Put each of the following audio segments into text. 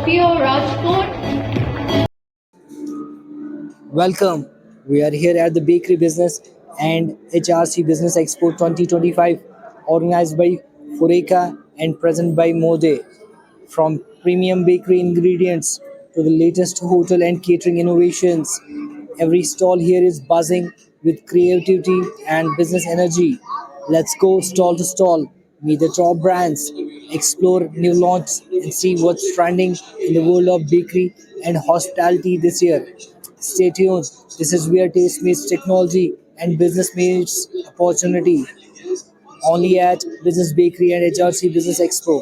Pure Rajkot. Welcome. We are here at the Bakery Business and HRC Business Expo 2025, organized by Foreca and present by Mode. From premium bakery ingredients to the latest hotel and catering innovations, every stall here is buzzing with creativity and business energy. Let's go stall to stall, meet the top brands, explore new launches, and see what's trending in the world of bakery and hospitality this year. Stay tuned. This is where taste meets technology and business meets opportunity. Only at Business Bakery and HRC Business Expo.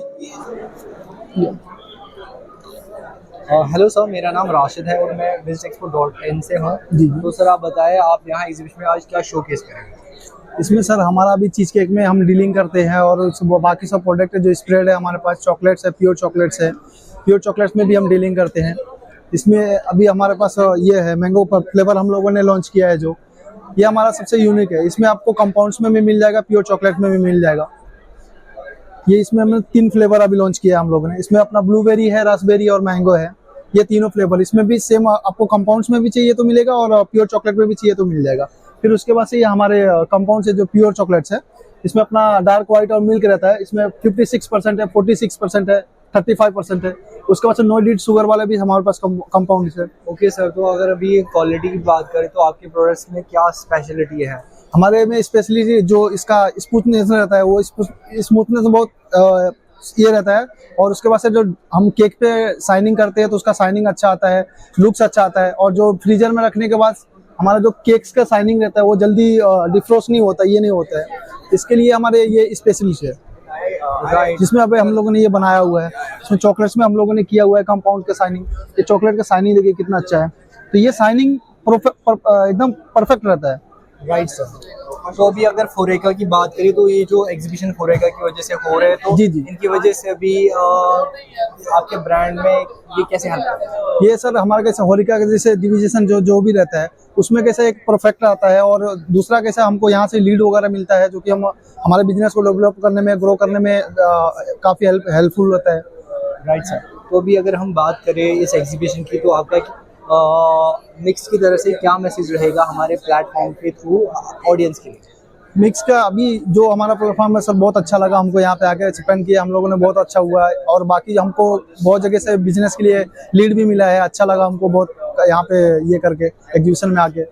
Hello sir, मेरा नाम राशिद है और मैं visit expo dot in से हूँ। जी। तो sir आप बताएं, आप यहाँ एग्जीबिशन में आज क्या शोकेस करेंगे? इसमें सर हमारा अभी चीज़ केक में हम डीलिंग करते हैं और बाकी सब प्रोडक्ट जो स्प्रेड है हमारे पास, चॉकलेट्स है, प्योर चॉकलेट्स है, प्योर चॉकलेट्स में भी हम डीलिंग करते हैं। इसमें अभी हमारे पास ये है मैंगो फ्लेवर हम लोगों ने लॉन्च किया है, जो ये हमारा सबसे यूनिक है। इसमें आपको कंपाउंड्स में भी मिल जाएगा, प्योर चॉकलेट में भी मिल जाएगा। ये इसमें हमने 3 फ्लेवर अभी लॉन्च किया है हम लोगों ने। इसमें अपना ब्लूबेरी है, रास्पबेरी और मैंगो है, ये तीनों फ्लेवर। इसमें भी सेम आपको कंपाउंड्स में भी चाहिए तो मिलेगा और प्योर चॉकलेट में भी चाहिए तो मिल जाएगा। फिर उसके बाद से ये हमारे कंपाउंड से जो प्योर चॉकलेट्स है, इसमें अपना डार्क व्हाइट और मिल्क रहता है। इसमें 56% है, 46% है, 35% है। उसके बाद से नो डीड शुगर वाले भी हमारे पास कंपाउंड है। ओके सर, तो अगर अभी क्वालिटी की बात करें तो आपके प्रोडक्ट्स में क्या स्पेशलिटी है? हमारे में स्पेशली जो इसका स्मूथनेस रहता है, वो स्मूथनेस बहुत ये रहता है। और उसके बाद से जो हम केक पे साइनिंग करते हैं तो उसका साइनिंग अच्छा आता है, लुक्स अच्छा आता है। और जो फ्रीजर में रखने के बाद हमारा जो केक्स का साइनिंग रहता है वो जल्दी डिफ्रोस्ट नहीं होता, ये नहीं होता है। इसके लिए हमारे ये स्पेशलिस्ट है, जिसमें अभी हम लोगों ने ये बनाया हुआ है। इसमें चॉकलेट्स में हम लोगों ने किया हुआ है कंपाउंड का साइनिंग। ये चॉकलेट का साइनिंग देखिए कितना अच्छा है। तो ये साइनिंग एकदम परफेक्ट रहता है। Right sir. तो अभी अगर फोरेका की बात करें तो ये जो एग्जीबिशन फोरेका की वजह से हो रहे हैं, तो जी। इनकी वजह से अभी आपके ब्रांड में ये कैसे हेल्प करता है? ये सर हमारा कैसे होरिका का जैसे डिविजन जो भी रहता है उसमें कैसे एक परफेक्ट आता है। और दूसरा कैसे हमको यहाँ से लीड वगैरह मिलता है, जो कि हम हमारे बिजनेस को डेवलप करने में, ग्रो करने में काफ़ी हेल्पफुल रहता है। Right sir. तो अभी अगर हम बात करें इस एग्जीबिशन की, तो आपका मिक्स की तरह से क्या मैसेज रहेगा हमारे प्लेटफॉर्म के थ्रू ऑडियंस के लिए? मिक्स का अभी जो हमारा प्लेटफॉर्म है सर बहुत अच्छा लगा हमको। यहाँ पे आके स्पेंड किया हम लोगों ने, बहुत अच्छा हुआ है। और बाकी हमको बहुत जगह से बिजनेस के लिए लीड भी मिला है, अच्छा लगा हमको बहुत यहाँ पे ये करके एग्जीबिशन में आके।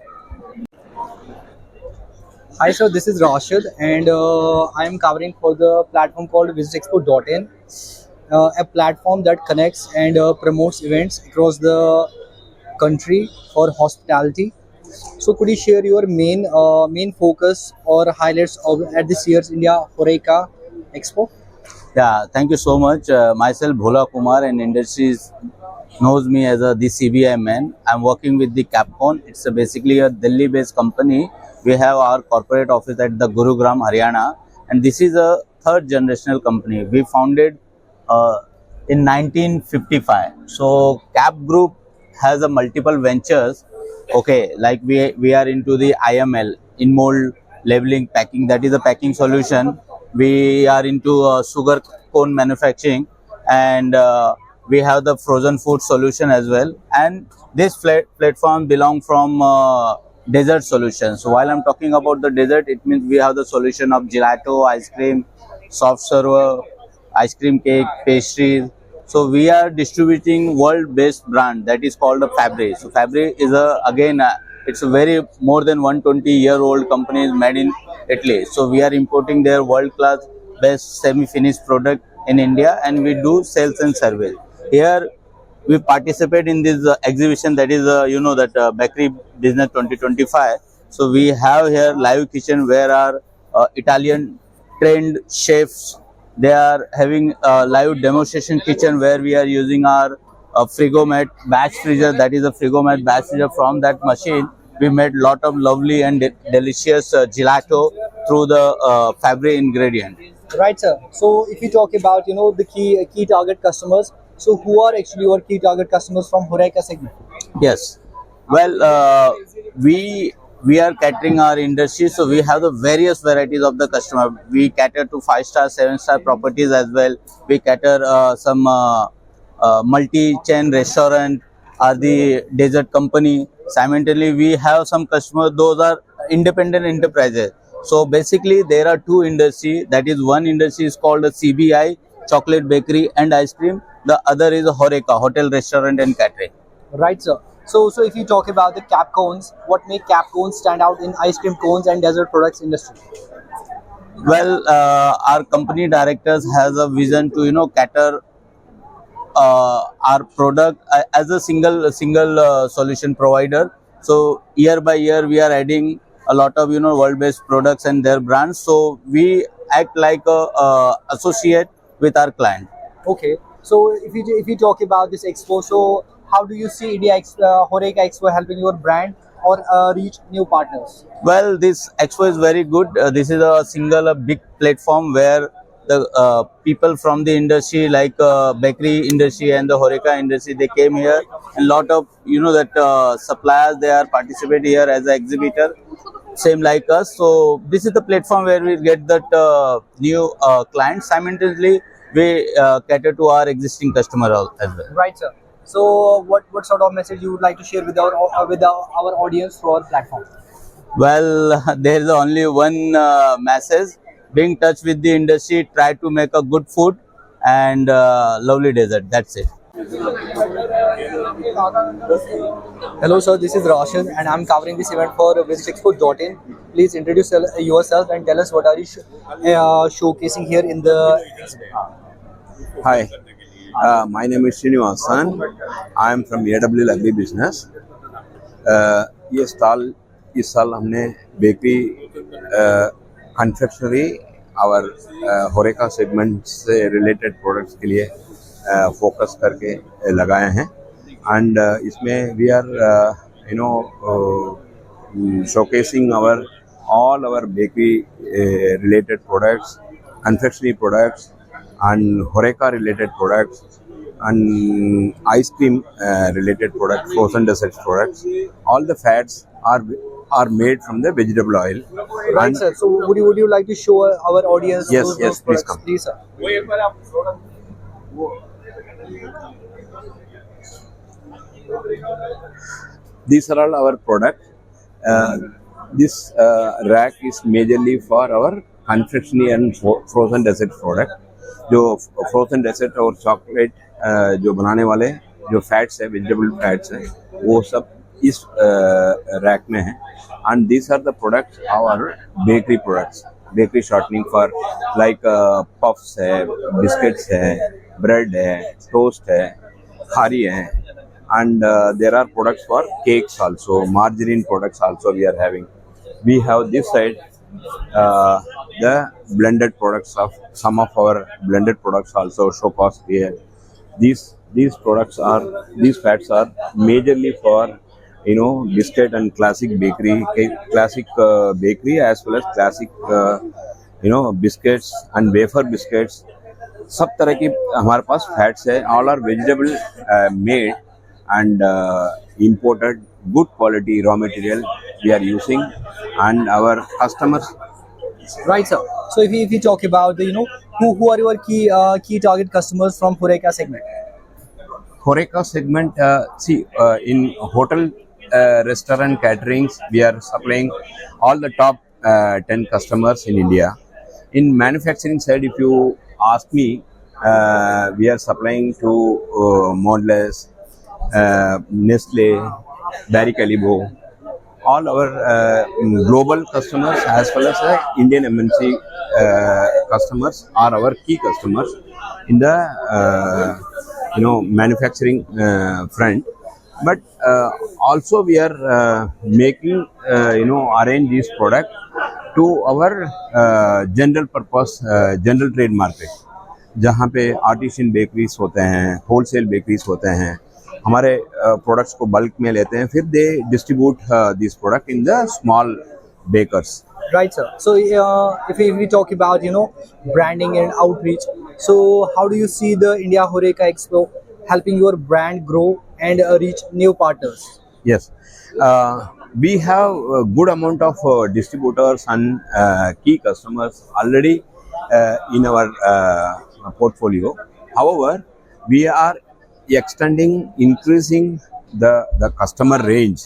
Hi sir, this is Rashid and I am covering for the platform called visitexpo.in, a platform that connects and promotes events across the country for hospitality. So could you share your main focus or highlights of at this year's India Horeca Expo? Yeah, thank you so much. Myself, Bhola Kumar, and industries knows me as the CBI man. I'm working with the Capcom. It's basically a Delhi-based company. We have our corporate office at the Gurugram, Haryana, and this is a third generational company. We founded in 1955. So Cap Group has a multiple ventures. Okay, like we are into the IML, in mold labeling packing, that is a packing solution. We are into sugar cone manufacturing, and we have the frozen food solution as well. And this platform belong from dessert solutions. So while I'm talking about the dessert, it means we have the solution of gelato, ice cream, soft serve, ice cream cake, pastries. So we are distributing world-based brand that is called Fabri. So Fabri is it's a very more than 120-year-old company made in Italy. So we are importing their world-class best semi-finished product in India, and we do sales and service. Here we participate in this exhibition, that is Bakery Business 2025. So we have here live kitchen where our Italian trained chefs, they are having a live demonstration kitchen where we are using our Frigomat batch freezer. That is a Frigomat batch freezer. From that machine we made lot of lovely and delicious gelato through the Fabri ingredient. Right sir. So if you talk about the key target customers, so who are actually your key target customers from Horeca segment? Yes, well, we are catering our industry, so we have the various varieties of the customer. We cater to 5-star, 7-star properties as well. We cater some multi-chain restaurant or the dessert company. Simultaneously, we have some customers; those are independent enterprises. So basically, there are two industries. That is, one industry is called the CBI, chocolate bakery and ice cream. The other is Horeca, hotel, restaurant and catering. Right, sir. So if you talk about the cap cones, what make cap cones stand out in ice cream cones and dessert products industry? Well, our company directors has a vision to cater our product as a single solution provider. So year by year we are adding a lot of world based products and their brands, so we act like a associate with our client. Okay. So if you talk about this expo, so how do you see Horeca Expo helping your brand or reach new partners? Well, this expo is very good. This is a big platform where the people from the industry, like bakery industry and the Horeca industry, they came here. And lot of that suppliers, they are participate here as an exhibitor, same like us. So this is the platform where we get that new clients. Simultaneously, we cater to our existing customer as well. Right, sir. So what sort of message you would like to share with our audience through our platform? Well, there is only one message: be in touch with the industry, try to make a good food and lovely dessert. That's it. Hello, sir. This is Roshan, and I'm covering this event for VisitExpo.in. Please introduce yourself and tell us what are you showcasing here in the exhibit. Hi, my name is Srinivasan. I am from AW Agri Business. ये stall इस साल हमने bakery confectionery और horeca segment से related products के लिए focus करके लगाए हैं एंड इसमें we are showcasing all our bakery related products, confectionery products, and Horeca related products, and ice cream related products, frozen desserts products. All the fats are made from the vegetable oil. Right, And sir. So would you like to show our audience Yes, those yes, please products? come. Please, sir. these are all our products. This rack is majorly for our confectionery and frozen dessert product. जो frozen desert और chocolate जो बनाने वाले जो fats है, vegetable fats है, वो सब इस रैक में है. And these are the products our bakery products, bakery shortening for like puffs है, बिस्किट्स है, ब्रेड है, टोस्ट है, खारी है. And there are products for cakes also, margarine products also we are having. We have this side the blended products of some of our blended products also showcased here. These products are, these fats are majorly for biscuit and classic bakery, bakery as well as classic biscuits and wafer biscuits. सब तरह की हमारे पास fats है. All are vegetable made and imported good quality raw material we are using, and our customers. Right, sir. So if you talk about the who are your key target customers from Horeca segment? Horeca segment, in hotel, restaurant caterings, we are supplying all the top 10 customers in India. In manufacturing side, if you ask me, we are supplying to Mondelez, Nestle, Barry Callebaut, all our global customers as well as Indian MNC customers are our key customers in the manufacturing front. But also we are making arrange this product to our general purpose general trade market, जहाँ पे artisan bakeries होते हैं, wholesale bakeries होते हैं, हमारे products को bulk में लेते हैं, फिर they distribute this product in the small bakers. Right, sir. So if we talk about branding and outreach, so how do you see the India Horeca Expo helping your brand grow and reach new partners? Yes, we have a good amount of distributors and key customers already in our portfolio. However, we are extending, increasing the customer range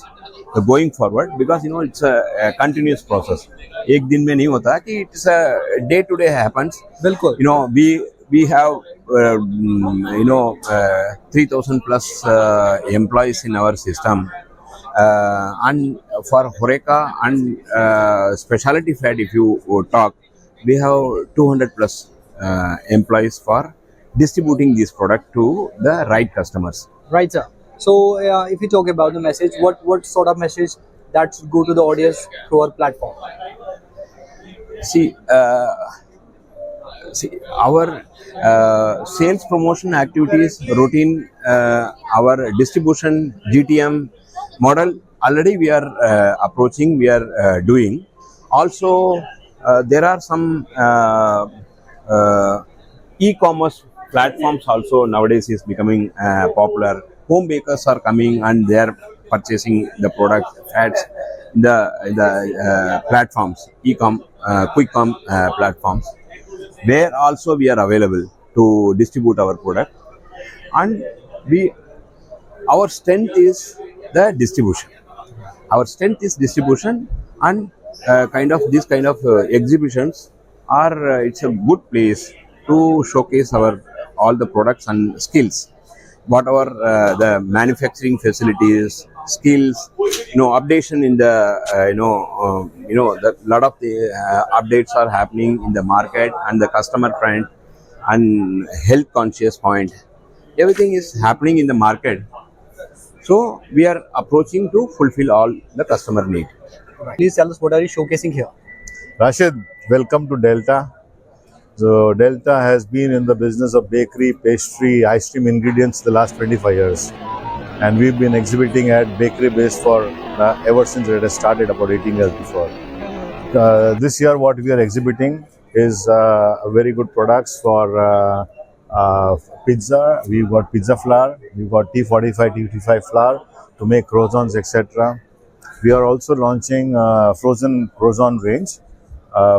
going forward, because it's a continuous process. एक दिन में नहीं होता कि it's a day to day happens. बिल्कुल. We have 3,000 plus employees in our system, and for Horeca and specialty fat, if you talk, we have 200 plus employees for distributing this product to the right customers. Right, sir. So, if you talk about the message, what sort of message that should go to the audience through our platform? See, our sales promotion activities routine, our distribution GTM model already we are approaching, we are doing. Also, there are some e-commerce platforms also nowadays is becoming popular. Home bakers are coming and they are purchasing the product at the platforms, quick com platforms, where also we are available to distribute our product. And our strength is the distribution. Our strength is distribution, and these kind of exhibitions are it's a good place to showcase our all the products and skills, whatever the manufacturing facilities, skills, updation in the the lot of the updates are happening in the market, and the customer front and health conscious point, everything is happening in the market. So we are approaching to fulfill all the customer need. Please tell us what are you showcasing here? Rashid, welcome to Delta. So Delta has been in the business of bakery, pastry, ice cream ingredients the last 25 years. And we've been exhibiting at Bakery Base for ever since it has started about 18 years before. This year what we are exhibiting is very good products for pizza. We've got pizza flour, we've got T45, T55 flour to make croissants, etc. We are also launching frozen croissant range,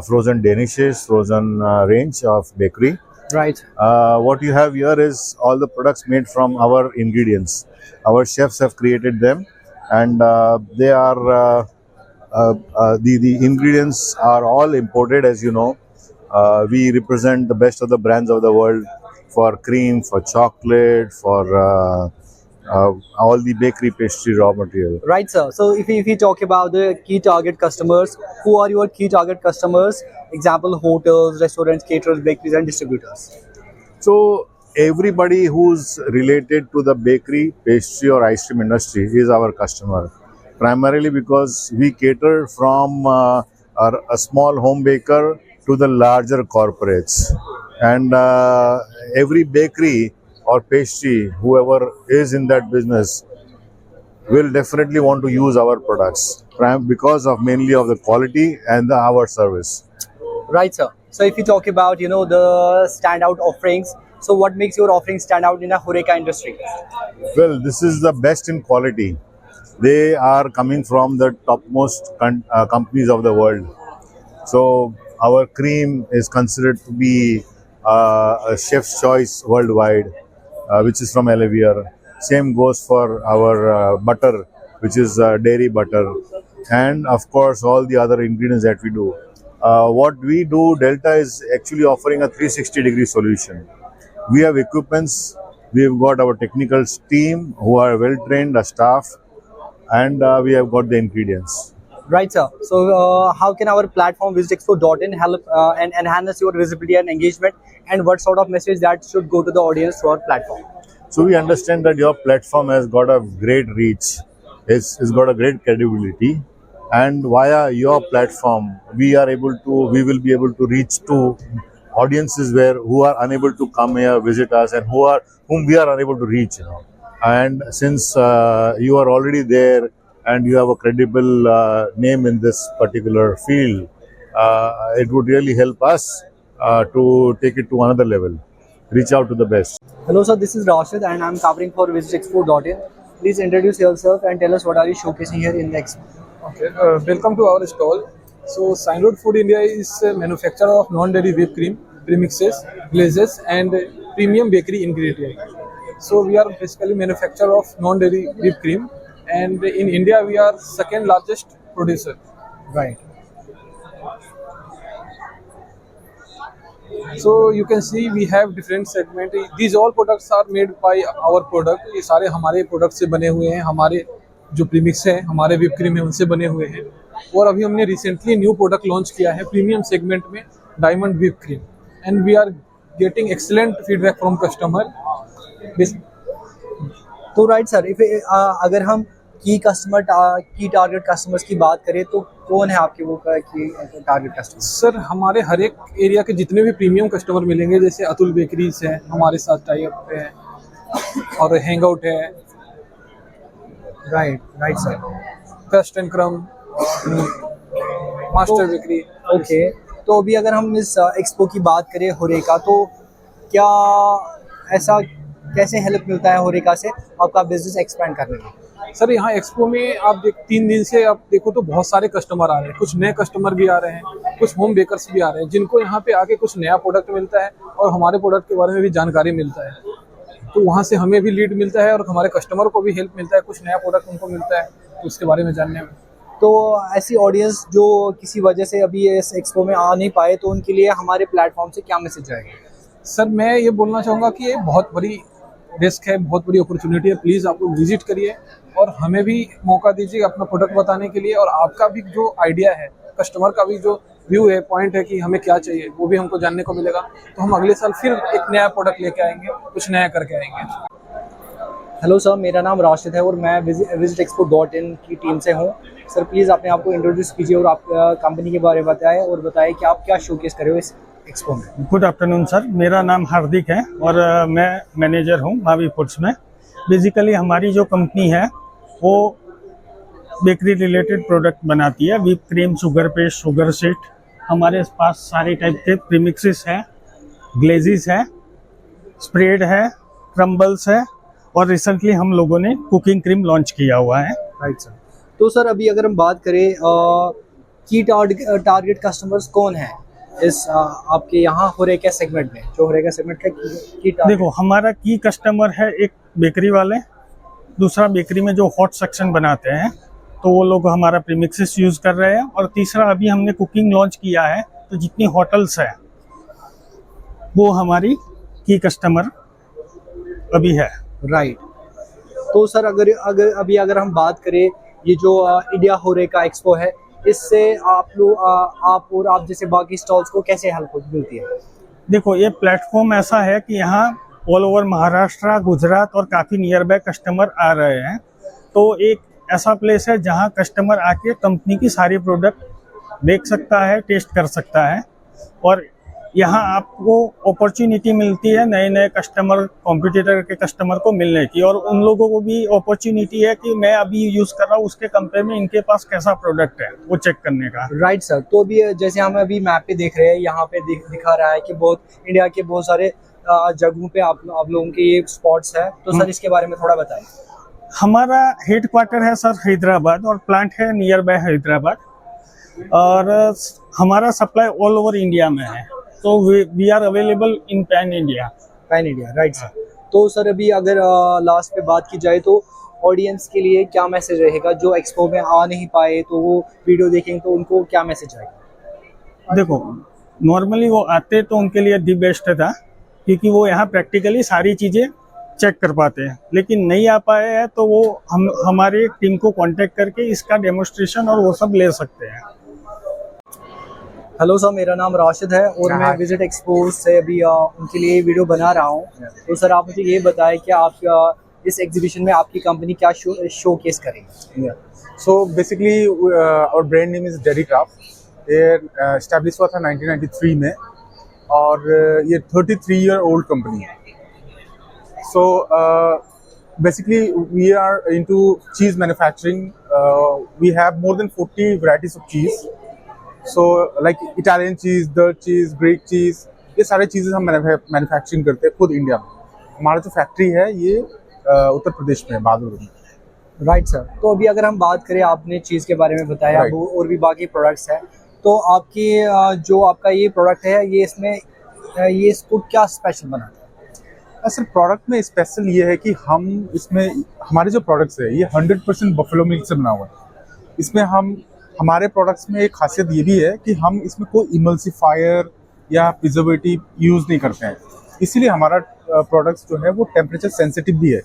frozen danishes, frozen range of bakery. Right. What you have here is all the products made from our ingredients. Our chefs have created them, and they are the ingredients are all imported, as you know. We represent the best of the brands of the world for cream, for chocolate, for all the bakery pastry raw material. Right, sir. So if we talk about the key target customers, who are your key target customers? Example, hotels, restaurants, caterers, bakeries and distributors. So everybody who's related to the bakery, pastry or ice cream industry is our customer. Primarily because we cater from a small home baker to the larger corporates. And every bakery or pastry, whoever is in that business, will definitely want to use our products because of mainly of the quality and our service. Right, sir. So if you talk about, the standout offerings, so what makes your offering stand out in the Horeca industry? Well, this is the best in quality. They are coming from the topmost companies of the world. So our cream is considered to be a chef's choice worldwide, which is from Elevere. Same goes for our butter, which is dairy butter, and of course all the other ingredients that we do. What we do, Delta is actually offering a 360-degree solution. We have equipments, we've got our technical team who are well trained, a staff, and we have got the ingredients. Right, sir. So how can our platform visitexpo.in help and enhance your visibility and engagement, and what sort of message that should go to the audience through our platform? So we understand that your platform has got a great reach, it's got a great credibility, and via your platform we will be able to reach to audiences who are unable to come here, visit us, and whom we are unable to reach. And since you are already there and you have a credible name in this particular field, it would really help us to take it to another level, reach out to the best. Hello, sir. This is Rashid, and I'm covering for visitexpo.in. Please introduce yourself and tell us what are you showcasing here in the expo. Okay, welcome to our stall. So, Signroad Food India is a manufacturer of non-dairy whipped cream, premixes, glazes, and premium bakery ingredients. So we are basically manufacturer of non-dairy whipped cream, and in India we are second largest producer. Right. So you can see we have different segment. These all products are made by our product. ये सारे हमारे product से बने हुए हैं. हमारे जो premix है, हमारे whipped cream है, उनसे बने हुए हैं. और अभी हमने रिसेंटली न्यू प्रोडक्ट लॉन्च किया है प्रीमियम सेगमेंट में, diamond whipped cream, and we are getting excellent feedback from customer. तो राइट सर, अगर हम की टारगेट कस्टमर्स की बात करें तो कौन है आपके वो की टारगेट कस्टमर? सर हमारे हर एक एरिया के जितने भी प्रीमियम कस्टमर मिलेंगे, जैसे अतुल बेकरीज है हमारे साथ टाई अप पे है, और हैंगआउट है, राइट सर. क्रस्ट एंड क्रम, मास्टर बेकरी. ओके, तो अभी अगर हम इस एक्सपो की बात करें होरेका, तो क्या ऐसा कैसे हेल्प मिलता है होरेका से आपका बिजनेस एक्सपेंड करने में? सर यहाँ एक्सपो में आप 3 दिन से आप देखो तो बहुत सारे कस्टमर आ रहे हैं. कुछ नए कस्टमर भी आ रहे हैं, कुछ होम बेकर्स भी आ रहे हैं, जिनको यहाँ पे आके कुछ नया प्रोडक्ट मिलता है और हमारे प्रोडक्ट के बारे में भी जानकारी मिलता है. तो वहाँ से हमें भी लीड मिलता है और हमारे कस्टमर को भी हेल्प मिलता है, कुछ नया प्रोडक्ट उनको मिलता है तो उसके बारे में जानने में. तो ऐसी ऑडियंस जो किसी वजह से अभी इस एक्सपो में आ नहीं पाए, तो उनके लिए हमारे प्लेटफॉर्म से क्या मैसेज जाएगा? सर मैं ये बोलना चाहूँगा कि ये बहुत बड़ी रिस्क है, बहुत बड़ी अपॉर्चुनिटी है. प्लीज़ आप लोग विजिट करिए और हमें भी मौका दीजिए अपना प्रोडक्ट बताने के लिए, और आपका भी जो आइडिया है, कस्टमर का भी जो व्यू है, पॉइंट है कि हमें क्या चाहिए, वो भी हमको जानने को मिलेगा. तो हम अगले साल फिर एक नया प्रोडक्ट लेके आएंगे, कुछ नया करके आएंगे. हेलो सर, मेरा नाम राशिद है और मैं visitexpo.in की टीम से हूँ. सर प्लीज़ अपने आप को इंट्रोड्यूस कीजिए और आप कंपनी के बारे में बताएं और बताएं कि आप क्या शोकेस कर रहे हो इस एक्सपो में. गुड आफ्टरनून सर, मेरा नाम हार्दिक है और मैं मैनेजर हूँ भाभी फूड्स में. बेसिकली हमारी जो कंपनी है वो बेकरी रिलेटेड प्रोडक्ट बनाती है. Whip cream, sugar paste, sugar seat. हमारे पास सारे टाइप के प्रीमिक्सेस है, ग्लेजेस है, स्प्रेड है, क्रम्बल्स है, और रिसेंटली हम लोगों ने कुकिंग क्रीम लॉन्च किया हुआ है. Right sir. तो सर अभी अगर हम बात करें की टारगेट कस्टमर्स कौन है इस आपके यहाँ होरेका सेगमेंट में, जो होरेका सेगमेंट का की देखो, हमारा की कस्टमर है एक बेकरी वाले, दूसरा बेकरी में जो हॉट सेक्शन बनाते हैं तो वो लोग हमारा प्रीमिक्सेस यूज़ कर रहे हैं, और तीसरा अभी हमने कुकिंग लॉन्च किया है तो जितनी होटल्स है वो हमारी की कस्टमर अभी है. राइट. तो सर अगर हम बात करें, ये जो इंडिया होरेका एक्सपो है, इससे आप जैसे बाकी स्टॉल्स को कैसे हेल्प मिलती है? देखो, ये प्लेटफॉर्म ऐसा है कि यहाँ ऑल ओवर महाराष्ट्र, गुजरात और काफ़ी नियर बाय कस्टमर आ रहे हैं. तो एक ऐसा प्लेस है जहाँ कस्टमर आके कंपनी की सारी प्रोडक्ट देख सकता है, टेस्ट कर सकता है, और यहाँ आपको अपॉर्चुनिटी मिलती है नए नए कस्टमर, कॉम्पिटिटर के कस्टमर को मिलने की, और उन लोगों को भी अपॉर्चुनिटी है कि मैं अभी यूज़ कर रहा हूँ उसके कंपेयर में इनके पास कैसा प्रोडक्ट है वो चेक करने का. Right sir. तो अभी जैसे हम अभी मैप पे देख रहे हैं, यहाँ पे दिखा रहा है कि इंडिया के बहुत सारे जगहों पे आप लोगों के ये स्पॉट्स है. तो सर इसके बारे में थोड़ा बताएं. हमारा हेड क्वार्टर है सर हैदराबाद, और प्लांट है नियर बाय हैदराबाद, और हमारा सप्लाई ऑल ओवर इंडिया में है. तो we are available in pan India. Right sir. तो सर अभी अगर लास्ट पे बात की जाए तो ऑडियंस के लिए क्या मैसेज रहेगा, जो एक्सपो में आ नहीं पाए तो वो वीडियो देखेंगे तो उनको क्या मैसेज आएगा? देखो, नॉर्मली वो आते तो उनके लिए दी बेस्ट था, क्योंकि वो यहाँ प्रैक्टिकली सारी चीज़ें चेक कर पाते हैं. लेकिन नहीं आ पाए हैं तो वो हमारी टीम को कांटेक्ट करके इसका डेमोन्स्ट्रेशन और वो सब ले सकते हैं. हेलो सर, मेरा नाम राशिद है और मैं विजिट एक्सपो से अभी उनके लिए वीडियो बना रहा हूँ. तो सर आप मुझे ये बताएं कि आप इस एग्जीबिशन में आपकी कंपनी क्या शोकेस करेगी? So basically our brand name is Dairy Craft. ये established हुआ था 1993 में, और ये 33-year old company है. So basically we are into cheese manufacturing. We have more than 40 varieties of cheese. So like Italian cheese, dirt cheese, Greek cheese, ये सारे चीज़ें हम मैन्युफैक्चरिंग करते हैं खुद इंडिया में. हमारा जो फैक्ट्री है ये उत्तर प्रदेश में, बहादुर में. Right sir. तो अभी अगर हम बात करें, आपने चीज़ के बारे में बताया, Right. और भी बाकी प्रोडक्ट्स हैं, तो आपकी जो आपका ये प्रोडक्ट है, ये इसको क्या स्पेशल बनाता है? सर प्रोडक्ट में स्पेशल ये है कि हम इसमें हमारे जो प्रोडक्ट्स है ये 100% बफेलो मिल्क से बना हुआ है। इसमें हमारे प्रोडक्ट्स में एक खासियत ये भी है कि हम इसमें कोई इमल्सिफायर या प्रिजर्वेटिव यूज़ नहीं करते हैं, इसीलिए हमारा प्रोडक्ट्स जो है वो टेम्परेचर सेंसिटिव भी है।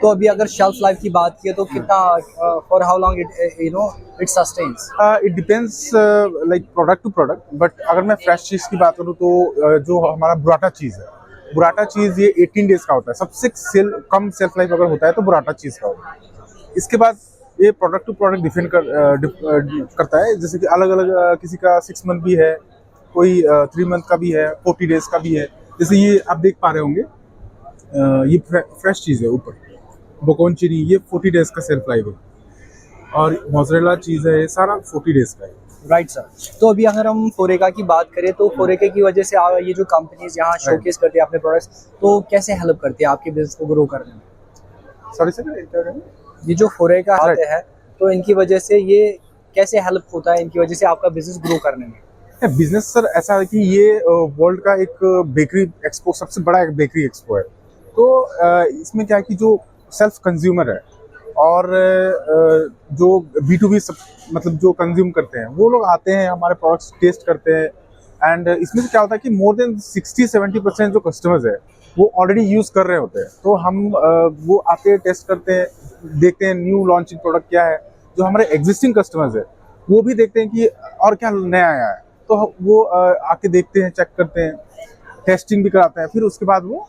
तो अभी अगर शेल्फ लाइफ की बात की तो कितना for how long it sustains? It depends like product to product, but अगर मैं फ्रेश चीज़ की बात करूँ तो जो हमारा बुराटा चीज़ है, बुराटा चीज़ ये 18 डेज का होता है। सबसे कम सेल्फ लाइफ अगर होता है तो बुराटा चीज़ का होता है। इसके बाद ये प्रोडक्ट टू प्रोडक्ट डिपेंड करता है, जैसे कि अलग अलग किसी का 6 मंथ भी है, कोई 3 मंथ का भी है, 40 डेज का भी है। जैसे ये आप देख पा रहे होंगे, ये फ्रेश चीज़ है, ऊपर बोकोनचिनी ये 40 डेज का सेल्फ लाइफ है, और मोज़रेला चीज़ है ये सारा 40 डेज का है। Right sir. तो अभी अगर हम फोरेका की बात करें तो फोरेका की वजह से ये जो कंपनीज यहाँ शोकेस करती है अपने प्रोडक्ट्स, तो कैसे हेल्प करती है आपके बिजनेस को ग्रो करने में? सॉरी सर, क्या कह रहे हैं? ये जो फोरेका आते हैं तो इनकी वजह से ये कैसे हेल्प होता है, इनकी वजह से आपका बिजनेस ग्रो करने में? बिजनेस सर ऐसा है कि ये वर्ल्ड का एक बेकरी एक्सपो, सबसे बड़ा एक बेकरी एक्सपो है। तो इसमें क्या है कि जो सेल्फ कंज्यूमर है और जो B2B मतलब जो कंज्यूम करते हैं वो लोग आते हैं, हमारे प्रोडक्ट्स टेस्ट करते हैं। एंड इसमें से क्या होता है कि मोर देन 60-70% जो कस्टमर्स है वो ऑलरेडी यूज़ कर रहे होते हैं। तो हम वो आते हैं, टेस्ट करते हैं, देखते हैं न्यू लॉन्चिंग प्रोडक्ट क्या है। जो हमारे एग्जिस्टिंग कस्टमर्स है वो भी देखते हैं कि और क्या नया आया है, तो वो आके देखते हैं, चेक करते हैं, टेस्टिंग भी कराते हैं, फिर उसके बाद वो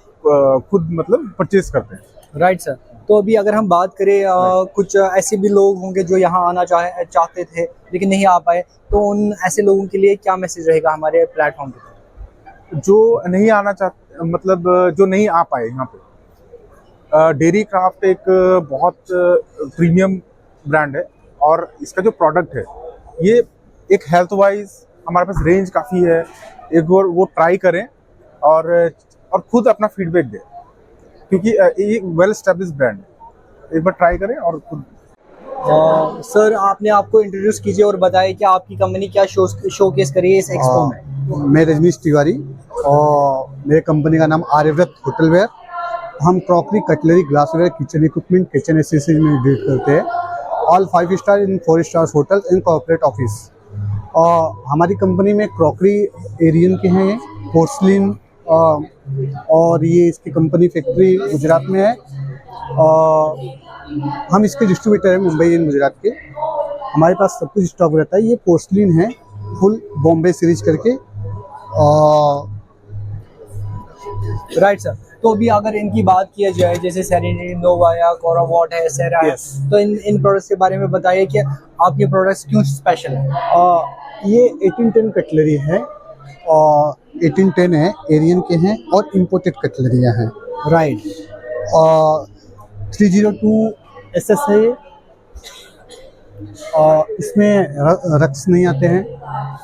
खुद मतलब परचेज करते हैं। Right sir. तो अभी अगर हम बात करें कुछ ऐसे भी लोग होंगे जो यहाँ आना चाहते थे लेकिन नहीं आ पाए, तो उन ऐसे लोगों के लिए क्या मैसेज रहेगा हमारे प्लेटफॉर्म पे? जो नहीं आना चाहते, मतलब जो नहीं आ पाए यहाँ पे, डेयरी क्राफ्ट एक बहुत प्रीमियम ब्रांड है, और इसका जो प्रोडक्ट है ये एक हेल्थ वाइज हमारे पास रेंज काफ़ी है। एक बार वो ट्राई करें और खुद अपना फीडबैक दें, क्योंकि ये वेल एस्टेब्लिश ब्रांड है। एक बार ट्राई करें और खुद। सर आपने आपको इंट्रोड्यूस कीजिए और बताइए कि आपकी कंपनी क्या शोकेस करी है इस एक्सपो में? मैं रजनीश तिवारी और मेरे कंपनी का नाम आर्यव्रत होटलवेयर। हम crockery, cutlery, glassware, kitchen equipment, kitchen accessories में डील करते हैं। All 5 star in 4 star hotel in corporate office. और हमारी कंपनी में क्रॉकरी एरियन के हैं, पोर्सलिन, और ये इसकी कंपनी फैक्ट्री गुजरात में है। हम इसके डिस्ट्रीब्यूटर हैं मुंबई एंड गुजरात के। हमारे पास सब कुछ स्टॉक रहता है। ये पोर्सलिन है, फुल बॉम्बे सीरीज करके। Right sir. तो अभी अगर इनकी बात किया जाए, जैसे सेरेनिटी, नोवा या कोरावॉट है, सेरा है, तो इन प्रोडक्ट्स के बारे में बताइए कि आपके प्रोडक्ट्स क्यों स्पेशल है? ये 1810 कटलरी है, और 1810 है, एरियन के हैं, और इम्पोर्टेड कटलरियाँ हैं। राइट। और 302 SS है ये, और इसमें रक्स नहीं आते हैं,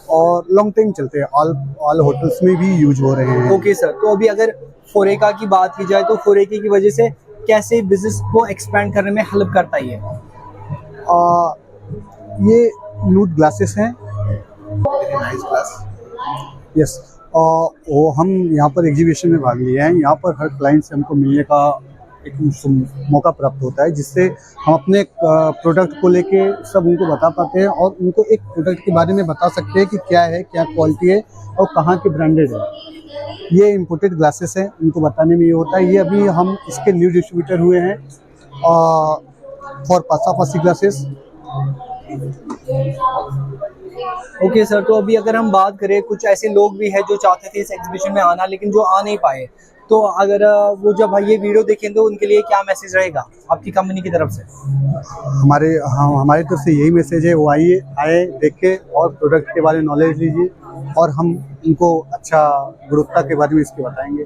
और लॉन्ग टाइम चलते हैं। ऑल होटल्स में भी यूज हो रहे हैं। Okay sir. तो अभी अगर फोरेका की बात की जाए तो फोरेका की वजह से कैसे बिजनेस को एक्सपेंड करने में हेल्प करता है? ये न्यूड ग्लासेस हैं। यस। और वो हम यहाँ पर एग्जीबिशन में भाग लिए हैं। यहाँ पर हर क्लाइंट से हमको मिलने का एक मौका प्राप्त होता है, जिससे हम अपने प्रोडक्ट को लेके सब उनको बता पाते हैं, और उनको एक प्रोडक्ट के बारे में बता सकते हैं कि क्या है, क्या क्वालिटी है, और कहाँ के ब्रांडेड है। ये इम्पोर्टेड ग्लासेस हैं, उनको बताने में ये होता है। ये अभी हम इसके न्यू डिस्ट्रीब्यूटर हुए हैं फॉर पासापासी ग्लासेस। Okay sir. तो अभी अगर हम बात करें, कुछ ऐसे लोग भी हैं जो चाहते थे इस एग्जीबिशन में आना लेकिन जो आ नहीं पाए, तो अगर वो जब ये वीडियो देखें तो उनके लिए क्या मैसेज रहेगा आपकी कंपनी की तरफ से? हमारी तरफ से यही मैसेज है, वो आए, देखें और प्रोडक्ट के बारे में नॉलेज लीजिए, और हम उनको अच्छा गुणवत्ता के बारे में इसके बताएंगे।